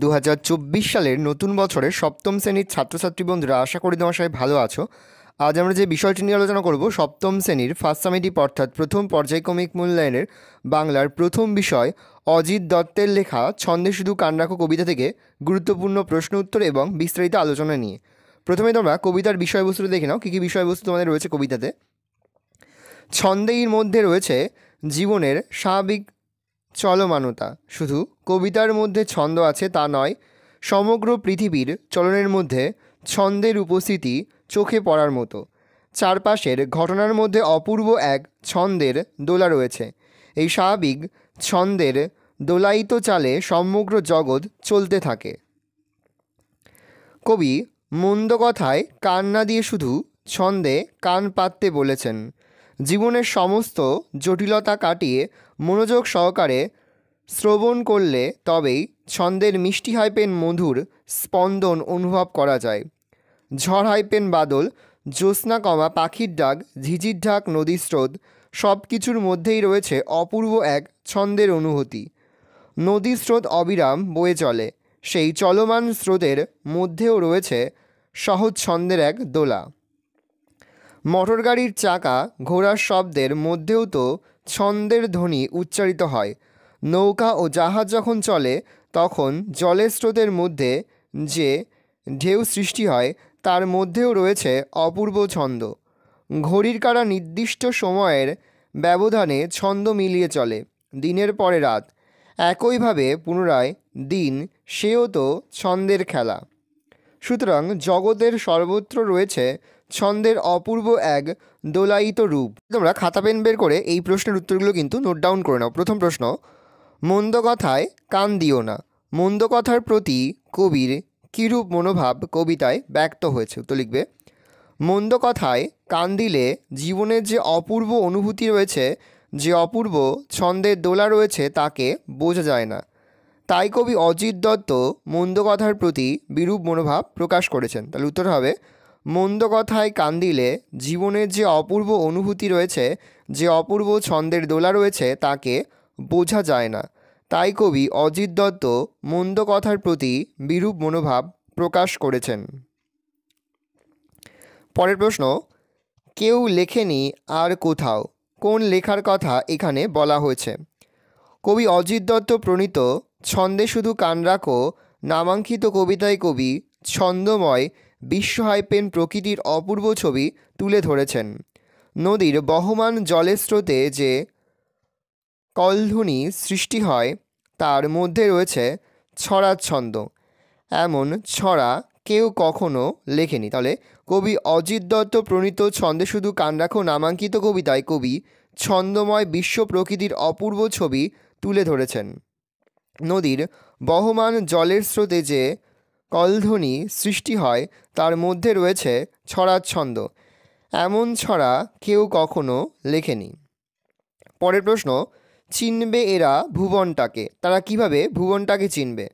2024 সালের নতুন বছরের সপ্তম শ্রেণীর ছাত্রছাত্রী বন্ধুরা, আশা করি তোমার সবাই ভালো আছো। আজ আমরা যে বিষয়টি নিয়ে আলোচনা করব, সপ্তম শ্রেণীর ফার্স্ট সামেটিভ অর্থাৎ প্রথম পর্যায়ক্রমিক মূল্যায়নের বাংলার প্রথম বিষয় অজিত দত্তের লেখা ছন্দে শুধু কান রাখো কবিতা থেকে গুরুত্বপূর্ণ প্রশ্ন উত্তর এবং বিস্তারিত আলোচনা নিয়ে। প্রথমে তোমরা কবিতার বিষয়বস্তুটা দেখে নাও, কী কী বিষয়বস্তু তোমাদের রয়েছে কবিতাতে। ছন্দের মধ্যে রয়েছে জীবনের স্বাভাবিক চলমানতা। শুধু কবিতার মধ্যে ছন্দ আছে তা নয়, সমগ্র পৃথিবীর চলনের মধ্যে ছন্দের উপস্থিতি চোখে পড়ার মতো। চারপাশের ঘটনার মধ্যে অপূর্ব এক ছন্দের দোলা রয়েছে। এই স্বাভাবিক ছন্দের দোলায়িত চালে সমগ্র জগৎ চলতে থাকে। কবি মন্দ কথায় কান না দিয়ে শুধু ছন্দে কান পাততে বলেছেন। জীবনের সমস্ত জটিলতা কাটিয়ে মনোযোগ সহকারে শ্রবণ করলে তবেই ছন্দের মিষ্টি হাইপেন মধুর স্পন্দন অনুভব করা যায়। ঝড় হাইপেন বাদল, জ্যোৎস্না কমা পাখির ডাক, ঝিঝির ঢাক, নদীর স্রোত, সব কিছুর মধ্যেই রয়েছে অপূর্ব এক ছন্দের অনুভূতি। নদীর স্রোত অবিরাম বয়ে চলে, সেই চলমান স্রোতের মধ্যেও রয়েছে সহজ ছন্দের এক দোলা। মোটর গাড়ির চাকা ঘোড়ার শব্দের মধ্যেও তো ছন্দের ধ্বনি উচ্চারিত হয়। নৌকা ও জাহাজ যখন চলে তখন জলের স্রোতের মধ্যে যে ঢেউ সৃষ্টি হয় তার মধ্যেও রয়েছে অপূর্ব ছন্দ। ঘড়ির কাঁটা নির্দিষ্ট সময়ের ব্যবধানে ছন্দ মিলিয়ে চলে, দিনের পরে রাত, একইভাবে পুনরায় দিন, সেও তো ছন্দের খেলা। সুতরাং জগতের সর্বত্র রয়েছে ছন্দের অপূর্ব এক দোলায়িত রূপ। তোমরা খাতা পেন বের করে এই প্রশ্নের উত্তরগুলো কিন্তু নোট ডাউন করে নাও। প্রথম প্রশ্ন, মন্দ কথায় কান দিও না। মন্দ কথার প্রতি কবির কীরূপ মনোভাব কবিতায় ব্যক্ত হয়েছে? উত্তর লিখবে, মন্দ কথায় কান দিলে জীবনের যে অপূর্ব অনুভূতি রয়েছে, যে অপূর্ব ছন্দের দোলা রয়েছে তাকে বোঝা যায় না। তাই কবি অজিত দত্ত মন্দ কথার প্রতি বিরূপ মনোভাব প্রকাশ করেছেন। তাহলে উত্তর হবে, মন্দ কথায় কান দিলে জীবনের যে অপূর্ব অনুভূতি রয়েছে, যে অপূর্ব ছন্দের দোলা রয়েছে তাকে বোঝা যায় না। তাই কবি অজিত দত্ত মন্দ কথার প্রতি বিরূপ মনোভাব প্রকাশ করেছেন। পরের প্রশ্ন, কেউ লেখেনি আর কোথাও, কোন লেখার কথা এখানে বলা হয়েছে? কবি অজিত দত্ত প্রণীত ছন্দে শুধু কান রাখো নামাঙ্কিত কবিতায় কবি ছন্দময় বিশ্ব হাইপেন প্রকৃতির অপূর্ব ছবি তুলে ধরেছেন। নদীর বহমান জলের স্রোতে যে কলধ্বনি সৃষ্টি হয় তার মধ্যে রয়েছে ছড়ার ছন্দ। এমন ছড়া কেউ কখনো লেখেনি। তাহলে কবি অজিত দত্ত প্রণীত ছন্দে শুধু কান রাখো নামাঙ্কিত কবিতায় কবি ছন্দময় বিশ্ব প্রকৃতির অপূর্ব ছবি তুলে ধরেছেন। নদীর বহমান জলের স্রোতে যে কলধ্বনি সৃষ্টি হয় তার মধ্যে রয়েছে ছড়ার ছন্দ। এমন ছড়া কেউ কখনো লেখেনি। পরের প্রশ্ন, চিনবে এরা ভুবনটাকে, তারা কিভাবে ভুবনটাকে চিনবে?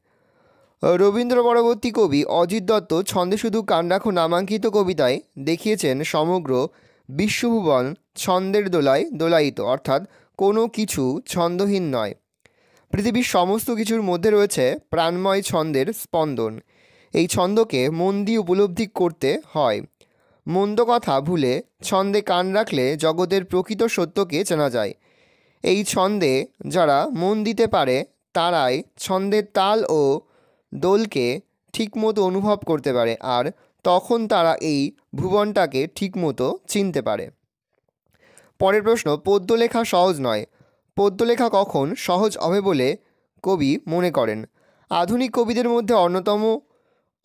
রবীন্দ্র পরবর্তী কবি অজিত দত্ত ছন্দে শুধু কান রাখো নামাঙ্কিত কবিতায় দেখিয়েছেন সমগ্র বিশ্বভুবন ছন্দের দোলায় দোলায়িত, অর্থাৎ কোনো কিছু ছন্দহীন নয়। পৃথিবীর সমস্ত কিছুর মধ্যে রয়েছে প্রাণময় ছন্দের স্পন্দন। এই ছন্দকে মন দিয়ে উপলব্ধি করতে হয়। মন্দ কথা ভুলে ছন্দে কান রাখলে জগতের প্রকৃত সত্যকে চেনা যায়। এই ছন্দে যারা মন দিতে পারে তারাই ছন্দের তাল ও দোলকে ঠিকমতো অনুভব করতে পারে, আর তখন তারা এই ভুবনটাকে ঠিকমতো চিনতে পারে। পরের প্রশ্ন, পদ্য লেখা সহজ নয়। পদ্য লেখা কখন সহজ হবে বলে কবি মনে করেন? আধুনিক কবিদের মধ্যে অন্যতম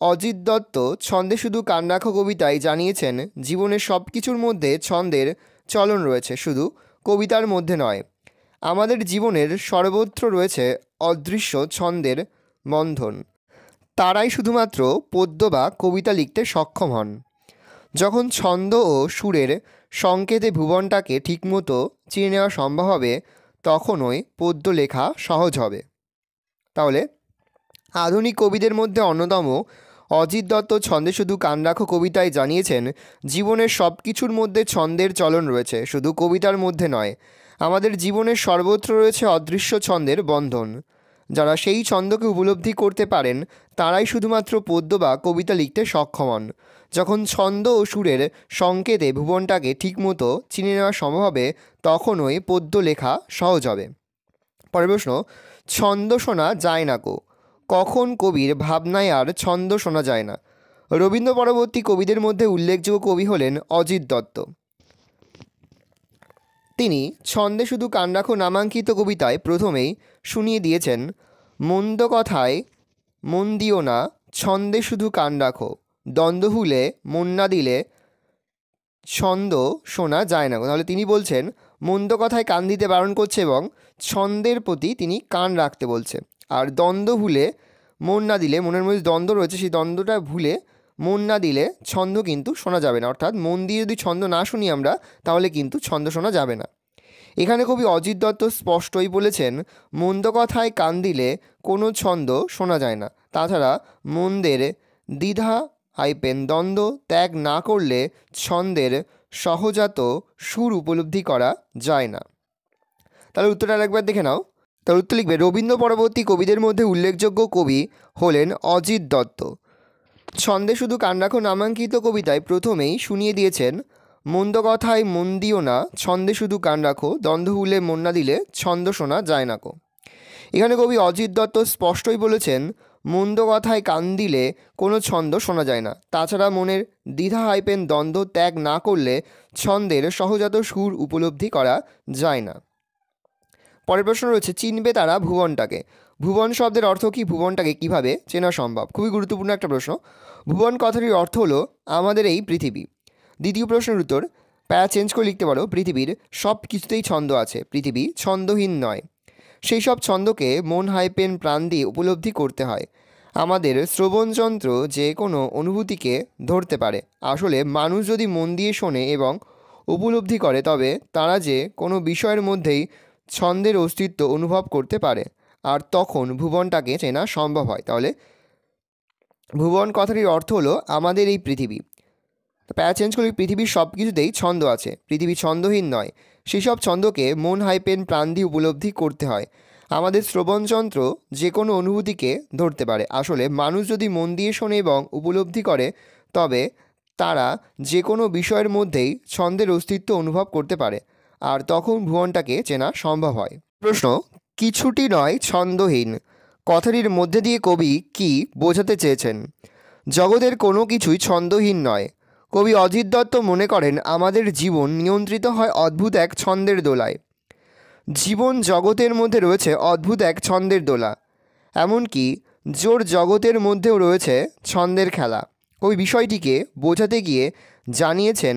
অজিত দত্ত ছন্দে শুধু কান রাখো কবিতায় জানিয়েছেন জীবনের সব কিছুর মধ্যে ছন্দের চলন রয়েছে, শুধু কবিতার মধ্যে নয়। আমাদের জীবনের সর্বত্র রয়েছে অদৃশ্য ছন্দের বন্ধন। তারাই শুধুমাত্র পদ্য বা কবিতা লিখতে সক্ষম হন। যখন ছন্দ ও সুরের সংকেতে ভুবনটাকে ঠিকমতো চিনে নেওয়া সম্ভব হবে তখনই পদ্য লেখা সহজ হবে। তাহলে আধুনিক কবিদের মধ্যে অন্যতম অজিত দত্ত ছন্দে শুধু কান রাখো কবিতায় জানিয়েছেন জীবনের সব কিছুর মধ্যে ছন্দের চলন রয়েছে, শুধু কবিতার মধ্যে নয়। আমাদের জীবনের সর্বত্র রয়েছে অদৃশ্য ছন্দের বন্ধন। যারা সেই ছন্দকে উপলব্ধি করতে পারেন তারাই শুধুমাত্র পদ্য বা কবিতা লিখতে সক্ষম হন। যখন ছন্দ ও সুরের সংকেতে ভুবনটাকে ঠিকমতো চিনে নেওয়া সম্ভব হবে তখনই পদ্য লেখা সহজ হবে। পরের প্রশ্ন, ছন্দ শোনা যায় না কখন কবির ভাবনায় আর ছন্দ শোনা যায় না? রবীন্দ্র পরবর্তী কবিদের মধ্যে উল্লেখযোগ্য কবি হলেন অজিত দত্ত। তিনি ছন্দে শুধু কান রাখো নামাঙ্কিত কবিতায় প্রথমেই শুনিয়ে দিয়েছেন মন্দ কথায় মন দিও না, ছন্দে শুধু কান রাখো, দ্বন্দ্ব ভুলে মন না দিলে ছন্দ শোনা যায় না। তাহলে তিনি বলছেন মন্দ কথায় কান দিতে বারণ করছে এবং ছন্দের প্রতি তিনি কান রাখতে বলছে। আর দ্বন্দ্ব ভুলে মন না দিলে, মনের মধ্যে দ্বন্দ্ব রয়েছে, সেই দ্বন্দ্বটা ভুলে মন না দিলে ছন্দ কিন্তু শোনা যাবে না। অর্থাৎ মন দিয়ে যদি ছন্দ না শুনি আমরা তাহলে কিন্তু ছন্দ শোনা যাবে না। এখানে কবি অজিত দত্ত স্পষ্টই বলেছেন মন্দ কথায় কান দিলে কোনো ছন্দ শোনা যায় না। তাছাড়া মন্দের দ্বিধা দ্বন্দ্ব ত্যাগ না করলে ছন্দের সহজাত সুর উপলব্ধি করা যায় না। তাহলে উত্তরটা আরেকবার দেখে নাও। তার উত্তর লিখবে রবীন্দ্র পরবর্তী কবিদের মধ্যে উল্লেখযোগ্য কবি হলেন অজিত দত্ত। ছন্দে শুধু কান রাখো নামাঙ্কিত কবিতায় প্রথমেই শুনিয়ে দিয়েছেন মন্দ কথায় মন দিও না, ছন্দে শুধু কান রাখো, দ্বন্দ্ব ভুলে মন না দিলে ছন্দ শোনা যায় না এখানে কবি অজিত দত্ত স্পষ্টই বলেছেন মন্দ কথায় কান দিলে কোনো ছন্দ শোনা যায় না। তাছাড়া মনের দ্বিধা দ্বন্দ্ব ত্যাগ না করলে ছন্দের সহজাত সুর উপলব্ধি করা যায় না। পরের প্রশ্ন রয়েছে চিনবে তারা ভুবনটাকে। ভুবন শব্দের অর্থ কি? ভুবনটাকে কিভাবে চেনা সম্ভব? খুবই গুরুত্বপূর্ণ একটা প্রশ্ন। ভুবন কথাটির অর্থ হলো আমাদের এই পৃথিবী। দ্বিতীয় প্রশ্নের উত্তর প্যারা চেঞ্জ করে লিখতে পারো পৃথিবীর সব কিছুতেই ছন্দ আছে, পৃথিবী ছন্দহীন নয়। সেই সব ছন্দকে মন প্রাণ দিয়ে উপলব্ধি করতে হয়। আমাদের শ্রবণযন্ত্র যে কোনো অনুভূতিকে ধরতে পারে। আসলে মানুষ যদি মন দিয়ে শোনে এবং উপলব্ধি করে তবে তারা যে কোনো বিষয়ের মধ্যেই ছন্দের অস্তিত্ব অনুভব করতে পারে আর তখন ভুবনটাকে চেনা সম্ভব হয়। তাহলে ভুবন কথাটির অর্থ হলো আমাদের এই পৃথিবী। প্যারা চেঞ্জ করি পৃথিবীর সব কিছুতেই ছন্দ আছে, পৃথিবী ছন্দহীন নয়। সেসব ছন্দকে মন প্রাণ দিয়ে উপলব্ধি করতে হয়। আমাদের শ্রবণযন্ত্র যে কোনো অনুভূতিকে ধরতে পারে। আসলে মানুষ যদি মন দিয়ে শোনে এবং উপলব্ধি করে তবে তারা যে কোনো বিষয়ের মধ্যেই ছন্দের অস্তিত্ব অনুভব করতে পারে আর তখন ভুবনটাকে চেনা সম্ভব হয়। প্রশ্ন, কিছুটি নয় ছন্দহীন কথাটির মধ্যে দিয়ে কবি কি বোঝাতে চেয়েছেন? জগতের কোনো কিছুই ছন্দহীন নয়। কবি অজিত দত্ত মনে করেন আমাদের জীবন নিয়ন্ত্রিত হয় অদ্ভুত এক ছন্দের দোলায়। জীবন জগতের মধ্যে রয়েছে অদ্ভুত এক ছন্দের দোলা, এমনকি জোর জগতের মধ্যেও রয়েছে ছন্দের খেলা। কবি বিষয়টিকে বোঝাতে গিয়ে জানিয়েছেন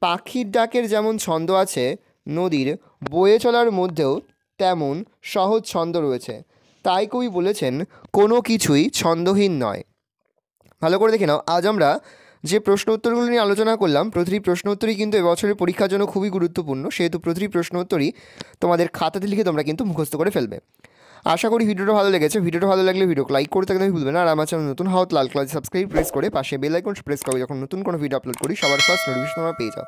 পাখির ডাকের যেমন ছন্দ আছে, নদীর বয়ে চলার মধ্যেও তেমন সহজ ছন্দ রয়েছে। তাই কবি বলেছেন কোনো কিছুই ছন্দহীন নয়। ভালো করে দেখে নাও, আজ আমরা যে প্রশ্ন উত্তরগুলো নিয়ে আলোচনা করলাম প্রতিটি প্রশ্ন উত্তরই কিন্তু এবছরের পরীক্ষার জন্য খুবই গুরুত্বপূর্ণ, সেহেতু প্রতিটি প্রশ্ন উত্তরই তোমাদের খাতাতে লিখে তোমরা কিন্তু মুখস্থ করে ফেলবে। আশা করি ভিডিওটা ভালো লেগেছে। ভিডিওটা ভালো লাগলে ভিডিওকে লাইক করতে একদমই ভুলবে না। আর আমার চ্যানেল নতুন হওয়া লাল কালার সাবস্ক্রাইব প্রেস করে পাশে বেল আইকন প্রেস করে যখন নতুন কোনো ভিডিও আপলোড করি সবার ফার্স্ট নোটিফিকেশন তোমরা পেয়ে যাও।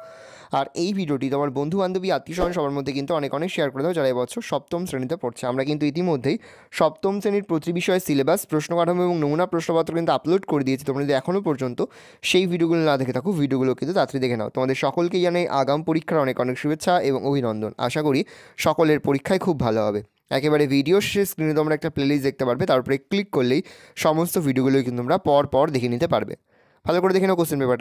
আর এই ভিডিওটি তোমার বন্ধু বান্ধবী আত্মীয়স্বজন সবার মধ্যে কিন্তু অনেক শেয়ার করে দাও যারা এবছর সপ্তম শ্রেণীতে পড়ছে। আমরা কিন্তু ইতিমধ্যেই সপ্তম শ্রেণীর প্রতি বিষয়ের সিলেবাস, প্রশ্ন কাঠামো এবং নমুনা প্রশ্নপত্র কিন্তু আপলোড করে দিয়েছি। তোমরা যদি এখনও পর্যন্ত সেই ভিডিওগুলো না দেখে থাকো ভিডিওগুলো কিন্তু তাড়াতাড়ি দেখে নাও। তোমাদের সকলকে জানাই আগাম পরীক্ষার অনেক শুভেচ্ছা এবং অভিনন্দন। আশা করি সকলের পরীক্ষায় খুব ভালো হবে। একেবারে ভিডিও শেষে স্ক্রিনে তোমরা একটা প্লেলিস্ট দেখতে পারবে, তারপরে ক্লিক করলেই সমস্ত ভিডিওগুলোই কিন্তু তোমরা পর পর দেখে নিতে পারবে। ভালো করে দেখে নাও কোশ্চেন পেপারটা।